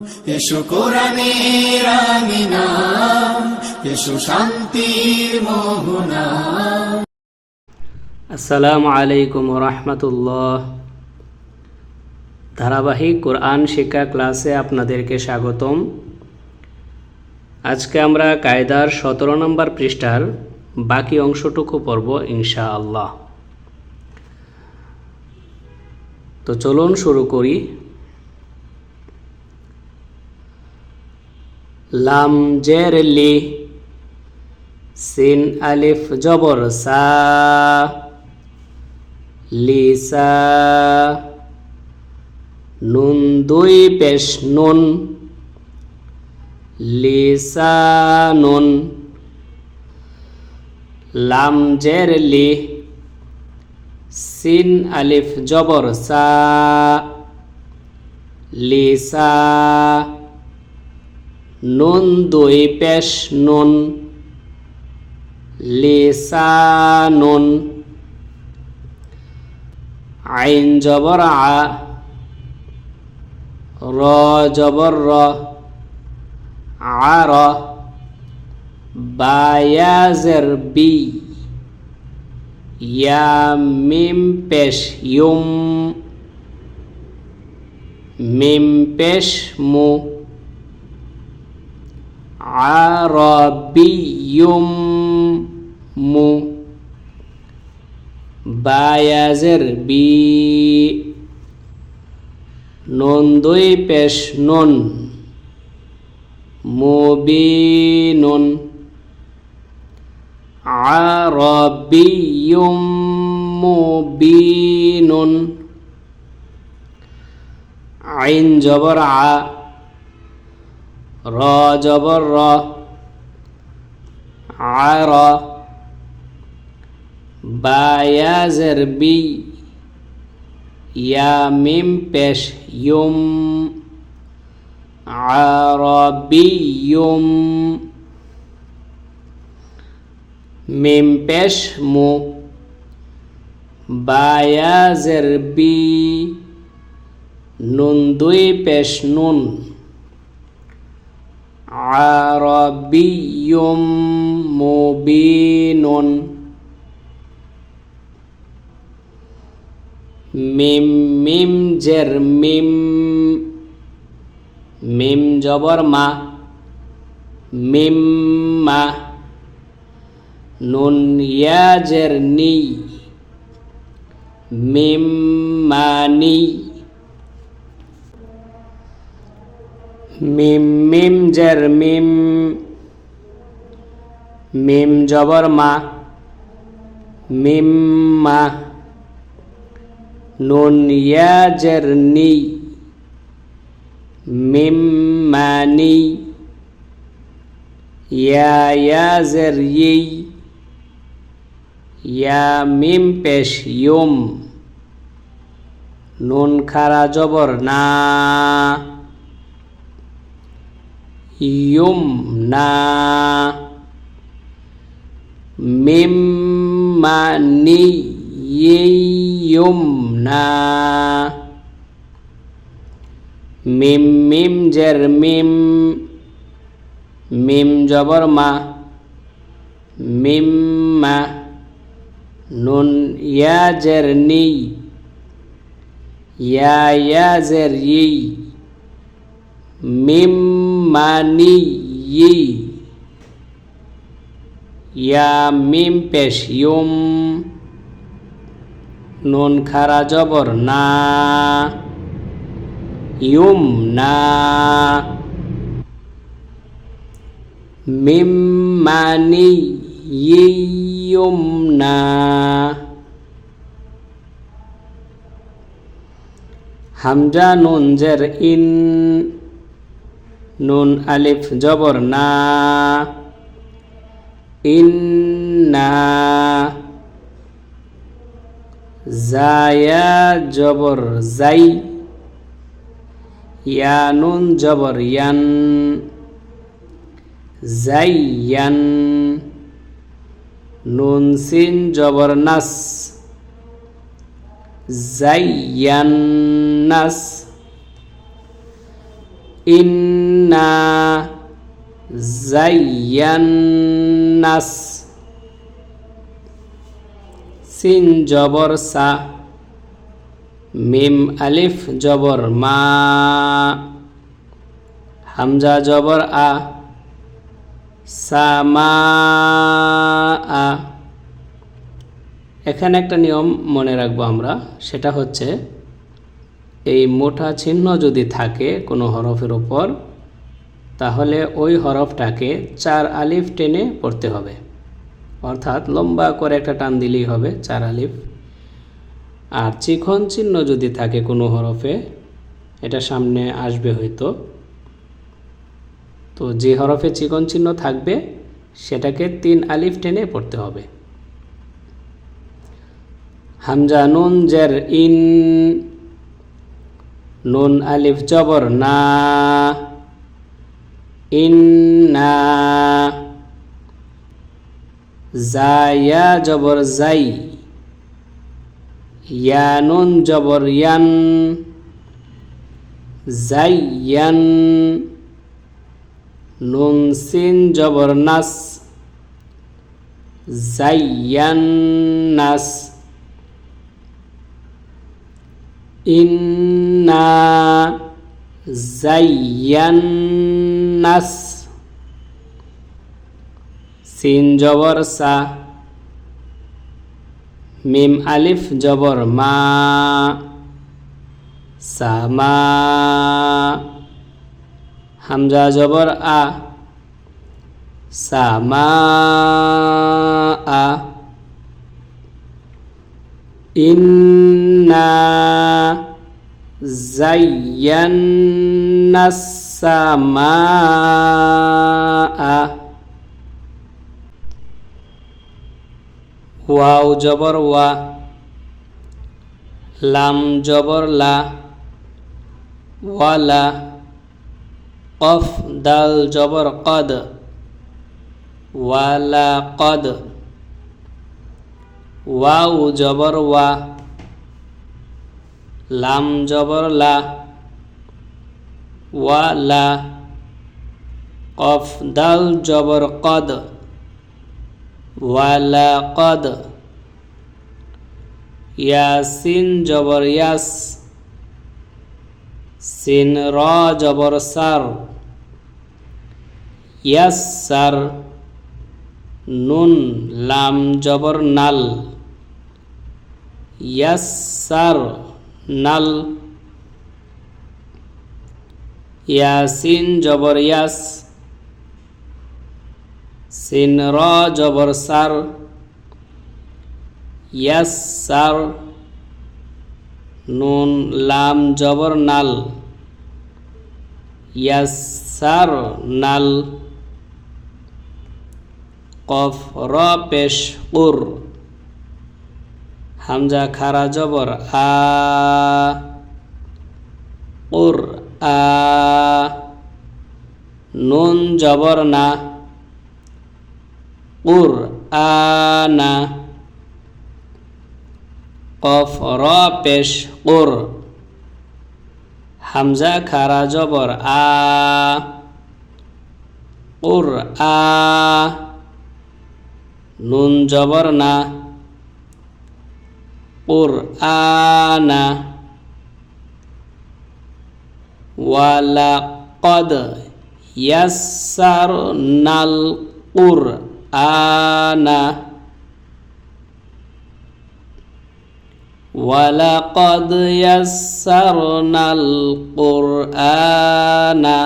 এসো কোরআনের আমিনা, এসো শান্তির মোহনা। আসসালামু আলাইকুম রহমতুল্লাহ। ধারাবাহিক কোরআন শিক্ষা ক্লাসে আপনাদেরকে স্বাগতম। আজকে আমরা কায়দার 17 নম্বর পৃষ্ঠার বাকি অংশটুকু পড়ব ইনশাআল্লাহ। তো চলুন শুরু করি। লাম জের লি, সিন আলিফ জবর সা, লিসা, নুন দুই পেশ নুন, লিসানুন। লাম জের লি, সিন আলিফ জবর সা, লিসা, নুন দুই পেশ নুন, লিসানুন। আইন জবর আ, র জবর র, আর, বায়াজের বি, ইয়া মিম পেশ ইউম, মিম পেশ মু, আরবিয়ুম মু, বায়াজের বি, নুন দুই পেশ নুন, মুবিনুন, আরবিয়ুম মুবিনুন। আইন জবর আ, র জবর র, আর, বায়াজের বি, ইয়া মিম পেশ ইউম, আরবিয়ুম। মিম পেশ মু, বায়াজের বি, নুন দুই পেশ নুন, আরবিয়ুম মুবিনুন। মিম মিম জের মিম, মিম জবর মা, মিম মা, নুন ইয়া জের নি, মিম মানি। মিম মিম জের মিম, মিম জবর মা, মিম মা, নুন ইয়া জের নি, মিম মানি। ইয়া ইয়া জের ই, ইয়া মিম পেশ ইউম, নুন খারা জবর না, ইউম না, মিম মানি ইয়ুম না। মিম মিম জের মিম, মিম জবর মা, মিম মা, নুন ইয়া জের নি, ইয়া ইয়া জের ই, মিম মানি ই, ইয়া মিম পেশ ইউম, নুন খারা জবর না, ইউম না। মিম মানি ইয়ুম না। হামজা নুন জের ইন, নুন আলিফ জবর না, ইন্না। জায়া জবর জাই, ইয়া নুন জবর ইয়ান, জাইয়ান। নুন সিন জবর নাস, জাইয়ান্নাস। ইন্না জাইয়ান্নাস। সিন জবর সা, মিম আলিফ জবর মা, হামজা জবর আ, সামা আ। এখানে একটা নিয়ম মনে রাখবো আমরা, সেটা হচ্ছে এই মোটা চিহ্ন যদি থাকে কোনো হরফের উপর, তাহলে ওই হরফটাকে 4 আলিফ টেনে পড়তে হবে, অর্থাৎ লম্বা করে একটা টান দিলেই হবে 4 আলিফ। আর চিকন চিহ্ন যদি থাকে কোনো হরফে, এটা সামনে আসবে হয়তো, তো যে হরফে চিকন চিহ্ন থাকবে সেটাকে 3 আলিফ টেনে পড়তে হবে। হামজা নুন জের ইন, নুন আলিফ জবর না, ইন্না। জায়া জবর জাই, ইয়া নুন জবর ইয়ান, জাইয়ান। নুন সিন জবর নাস, জাইয়ান্নাস। ইন্না জাইয়ান্নাস। সিন জবর সা, মিম আলিফ জবর মা, সামা। হামজা জবর আ, সামা আ। ইন্না জাইয়ান্নাস সামাআ। ওয়াও জবর ওয়া, লাম জবর লা, ওয়ালা। কফ দাল জবর কদ, ওয়ালা কদ। ওয়াও জবর ওয়া, লাম জবর লা, ওয়ালা। কফ দাল জবর কদ, ওয়ালা কদ। ইয়াসিন জবর ইয়াস, সিন র জবর সার, ইয়াসসার। নুন লাম জবর নাল, ইয়াসসার নাল। ইয়াসিন জবর ইয়াস, সিন র জবর সার, ইয়াসসার। নুন লাম জবর নাল, ইয়াসসার নাল। কফ র পেশ কুর, হামজা খারা জবর আ, কুর আ। নুন জবর না, কুর আনা। কফ র পেশ কুর, হামজা খারা জবর আ, কুর আ। নুন জবর না, কুর আনা। ওয়ালা কদ ইয়াসসারনাল কুর আনা, ওয়ালাকাদ ইয়াসসারনাল কুরআনা।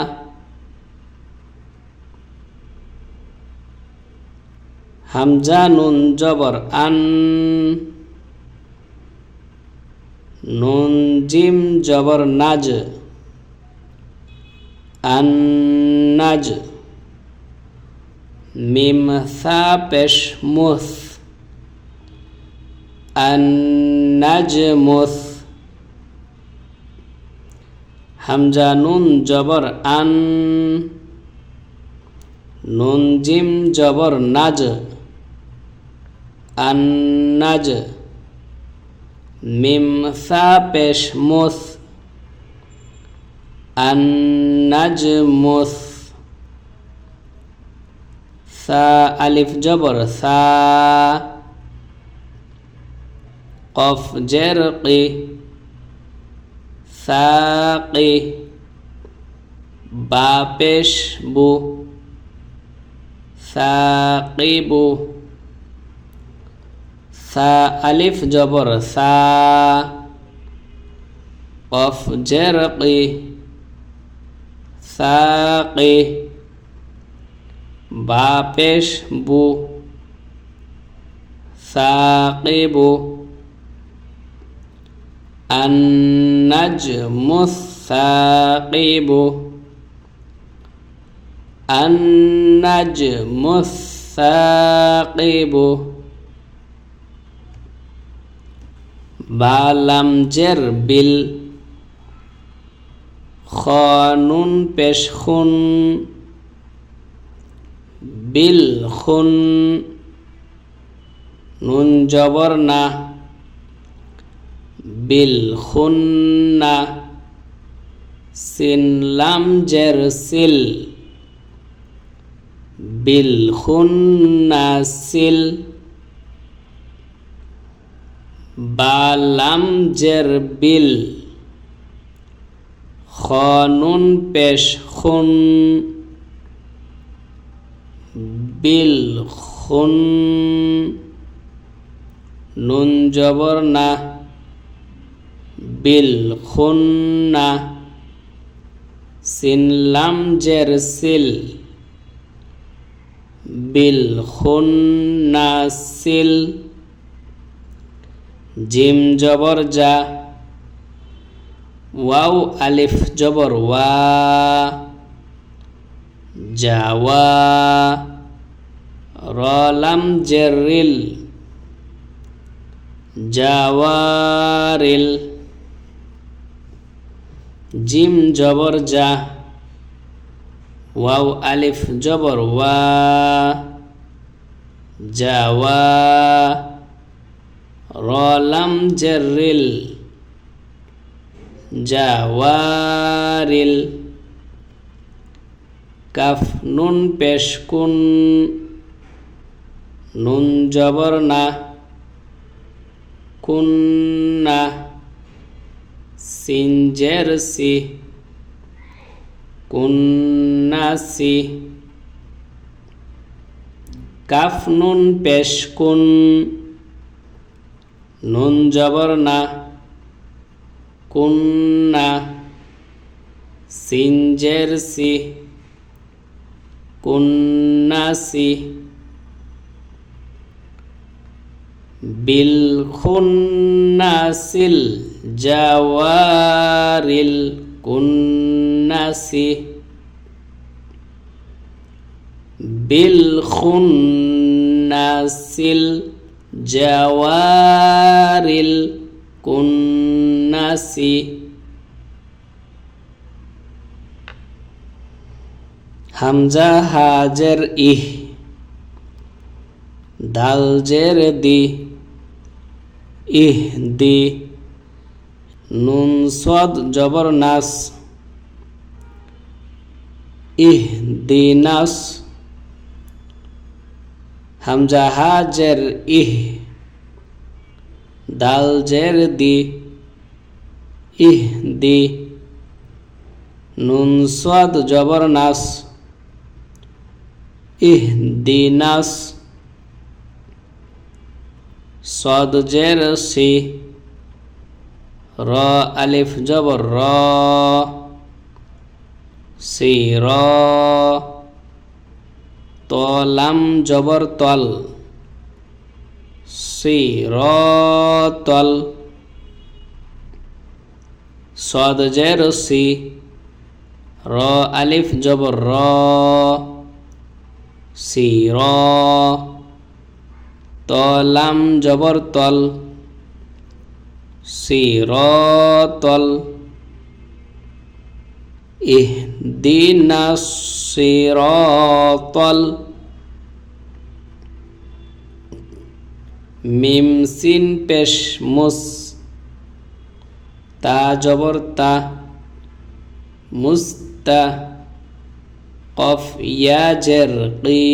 হামজা নুন জবর আন, নুন জিম জবর নাজ, আন্নাজ। মিম সা পেশ মুস, আন্নাজমুস। হামজা নুন জবর আন, নুন জিম জবর নাজ, আন্নাজ। মিম সা পেশ মুস, আন্নাজমুস, সা আলিফ জবর সা, কফ জের কি, সাকি, বা পেশ বু, সাকিবু, সা আলিফ জবর সা, কফ জের কি, সাকি, বা পেশ বু, সাকিবু, আন্নাজমুস সাকিবু, আন্নাজমুস সাকিবু, বা লাম জের বিল, খ নুন পেশ খুন, বিল খুন, নুন জবর না, বিল খুন্না, সিন লাম জের সিল, বিল খুন্না সিল, বা লাম জের বিল, খ নুন পেশ খুন, বিল খুন, নুন জবর না, বিল খুন্না, সিন লাম জের সিল, বিল খুন্না সিল, জিম জবর জা, ওয়াও আলিফ জবর ওয়া, জাওয়া, র লাম জের রিল, জাওয়ারিল, জিম জবর জা, ওয়াও আলিফ জবর ওয়া, জাওয়া, র লাম জের রিল, জাওয়ারিল, কাফ নুন পেশ কুন, নুন জবর না, কুন্না, সিন জের সি, কুন্নাসি, কাফ নুন পেশ কুন, নুন জবর না, কুন্না, সিন জের সি, কুন্নাসি, বিল খুন্নাসিল জাওয়ারিল কুন্নাসি, বিল খুন্নাসিল জাওয়ারিল কুন্নাসি। হামজা হাজের ইহ, দাল জের দি, ইহ দি, নুন সদ জবর নাস, ইহ দি নাস, হামজা হাজের ইহ, দাল জের দি, ইহ দি, নুন সদ জবর নাস, ইহ দি নাস, সদ জের সি, র আলিফ জবর র, সি র, ত লাম জবর তল, সি র তল, সদ জের সি, র আলিফ জবর র, সি র, ত লাম জবর তল, সিরাতাল, ইহদিনাস সিরাতাল, মিম সিন পেশ মুস, তা জবর তা, মুস্তা কফ ইয়া জের কি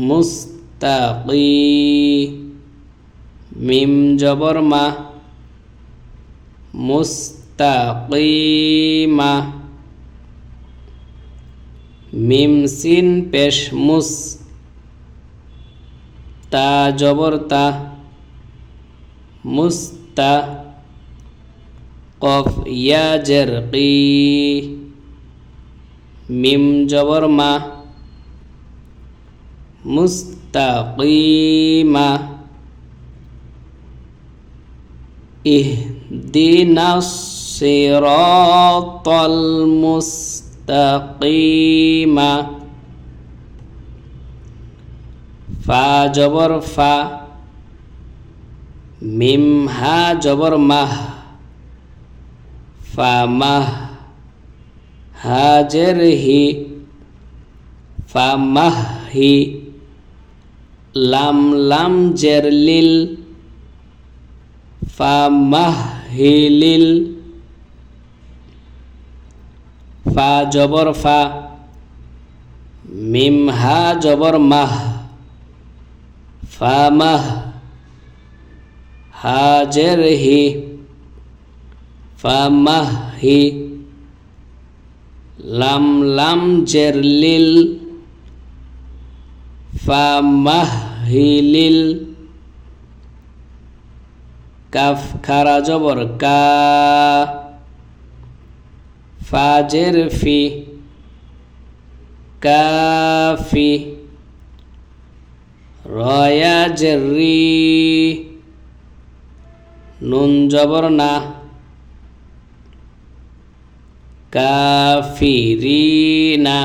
মুস্তাকি মিম জবর মা মুস্তাকিমা মিম সিন পেশ মুস তা জবর তা মুস্তা কফ ইয়া জের কি মিম জবর মা মুস্তাকিমা ইহদিনাস সিরাতাল মুস্তাকিমা ফা জবর ফা মিম হা জবর মাহ ফা মাহ হা জের হি ফা মাহ হি লাম লাম জের লিল ফা মাহ হি লিল ফা জবর ফা মিম হা জবর মাহ ফা মাহ হা জের হি ফা মাহ হি লাম লাম জের লিল ফা মাহ হি লিল কাফ খারা জবর কা ফা জের ফি কাফি রয়া জের রি নুন জবর না কাফিরিনা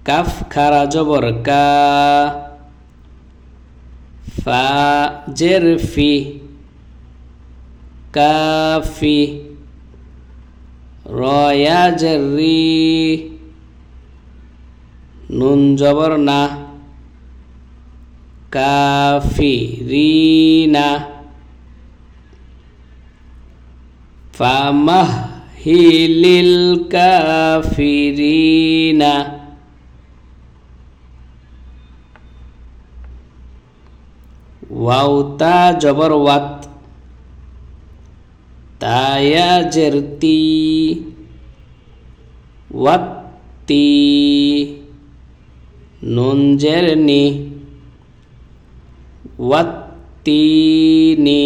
কাফ খারা জবর কা ফা জের ফি কাফি রয়া জের রি নুন জবর না কাফিরিনা ফামাহহিলিল কাফিরিনা ওয়াও তা জবর ওয়াত তায়া জেরতি ওয়াত্তি নুন জেরনি ওয়াত্তিনি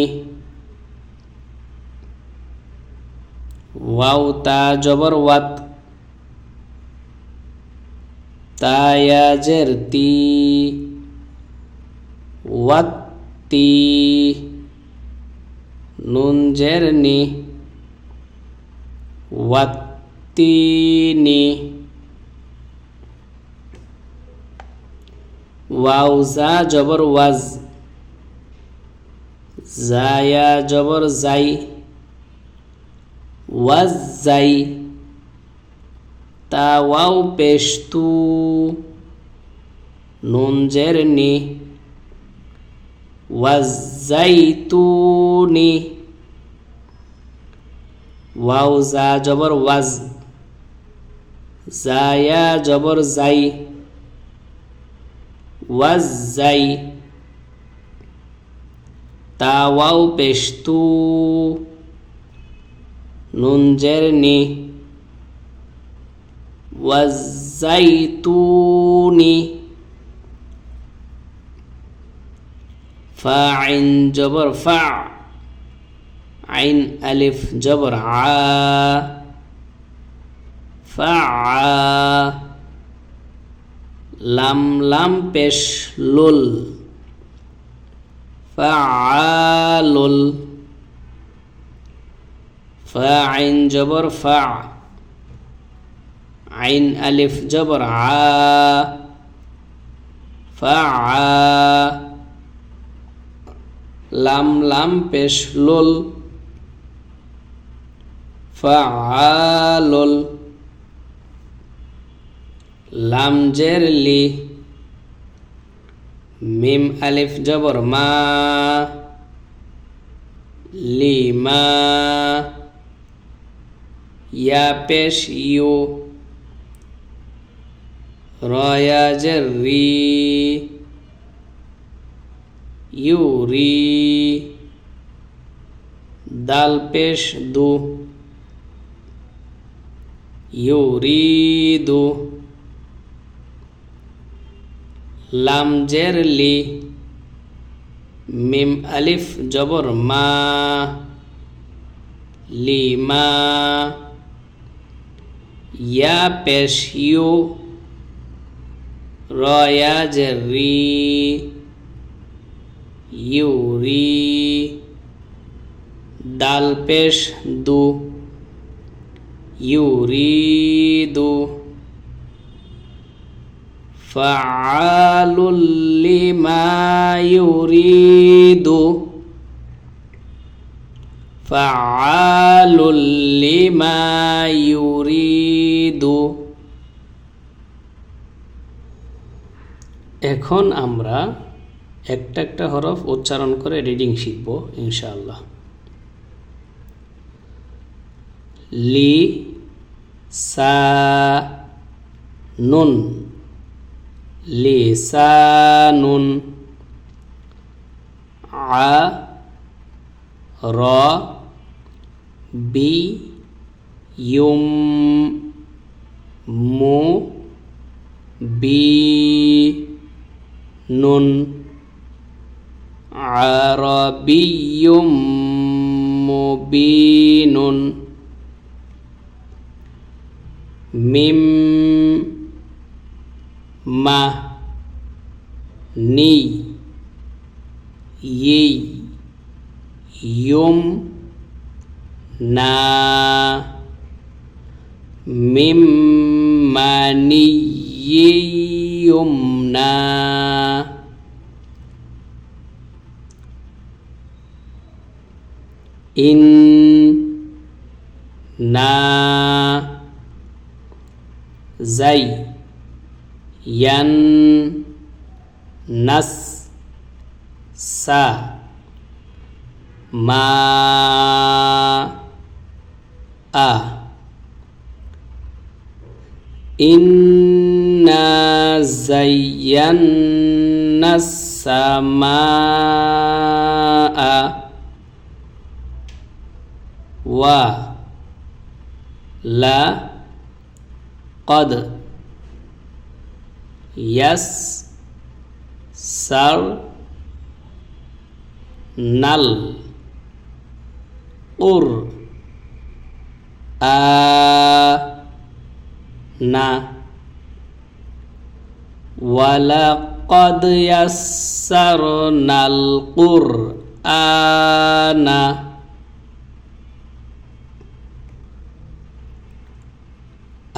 ওয়াও তা জবর ওয়াত তায়া জেরতি ওয়াত্তি নুন জেরনি ওয়াত্তিনি ওয়াও জা জবর ওয়াজ জায়া জবর জাই ওয়াজ জাই তা ওয়াও পেশ তু নুন জেরনি ওয়াজ্জাইতুনি ওয়াও জা জবর ওয়াজ জায়া জবর জাই ওয়াজ্জাই তা ওয়াও পেশ তু নুন জেরনি ওয়াজ্জাইতুনি ফা আইন জবর ফা আইন আলিফ জবর আ ফা লাম লাম পেশ লুল ফাআলুল ফা আইন জবর ফা আইন আলিফ জবর আ ফা লাম লাম পেশ লুল ফাআলুল লাম জের লি মিম আলিফ জবর মা লিমা, ইয়া পেশ ইউ, রয়া জের রি, ইউরি, দাল পেশ দু, ইউরিদু, লাম জের লি, মিম আলিফ জবর মা, লিমা, ইয়া পেশ ইউ, রয়া জের রি, ইউরি, দাল পেশ দু, ইউরিদু, ফাআলুল লিমা ইউরিদু, ফাআলুল লিমা ইউরিদু। এখন আমরা একটা একটা হরফ উচ্চারণ করে রিডিং শিখব ইনশাআল্লাহ। লি সা নুন, লিসানুন, আ র বি ইউম, মু বি নুন, আরবিয়্যুম মুবিনুন, মিম মা নি ই ইয়ুম না, মিম মানি ইয়ুম না, ইন না, জাই ইয়ান নাস সা, মা আ, ইন্না জায়্যান্না সামাআ, ওয়া লা কদ ইয়াস সার নাল উর আ না, ওয়ালাকাদ ইয়াসসারনাল কুরআনা,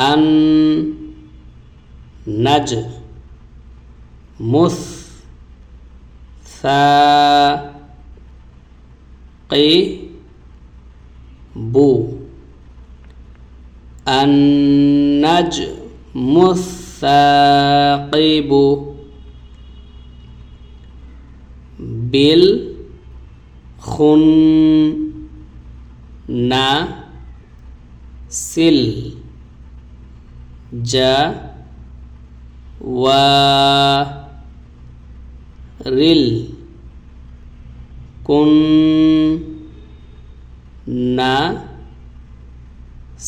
আন নাজ মুস সা কি বু, আন্নাজ মুসাকিবু, বিল খুন না সিল, যা ওয়া রিল, কুন না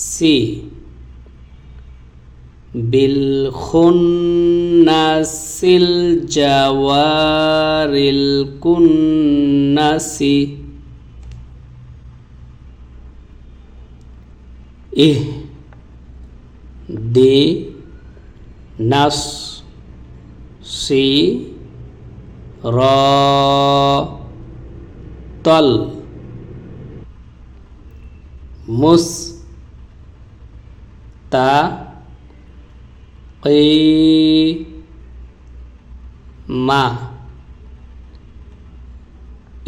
সি, বিল খুন্নাসিল জাওয়ারিল কুন্নাসি, ইহ দি নাস সি র তল, মুস তা কি মা,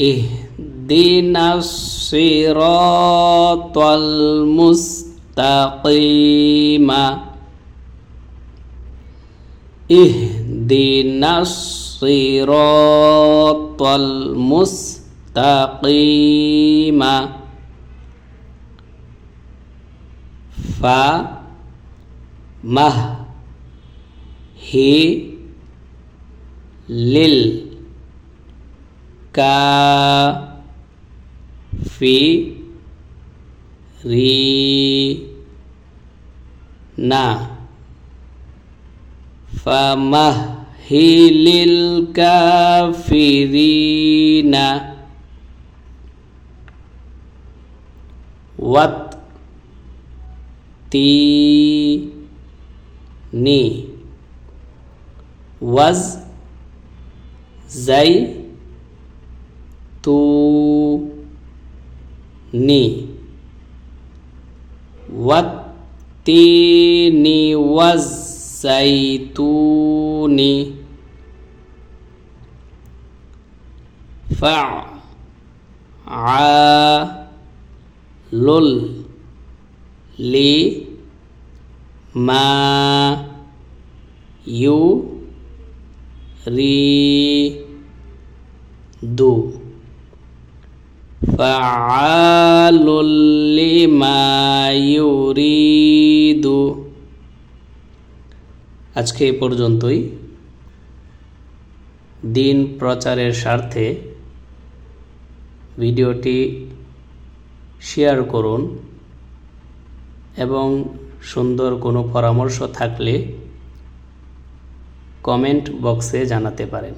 ইহদিনাস সিরাতাল মুস্তাকিমা, ইহদিনাস সিরাতাল মুস্তাকিমা। মুস্তাকিমা ফা মাহ হি লিল কাফি রি না ফামাহিলিল কাফিরিনা ওয়াত নি ওয়াজ জাই তু নি ওয়াত্তিনি ওয়াজ্জাইতুনি ফাআলুল লি মা ইউরিদু ফাআলুল লিমা ইউরিদু। আজকে এই পর্যন্তই। দিন প্রচারের স্বার্থে ভিডিওটি শেয়ার করুন এবং সুন্দর কোনো পরামর্শ থাকলে কমেন্ট বক্সে জানাতে পারেন।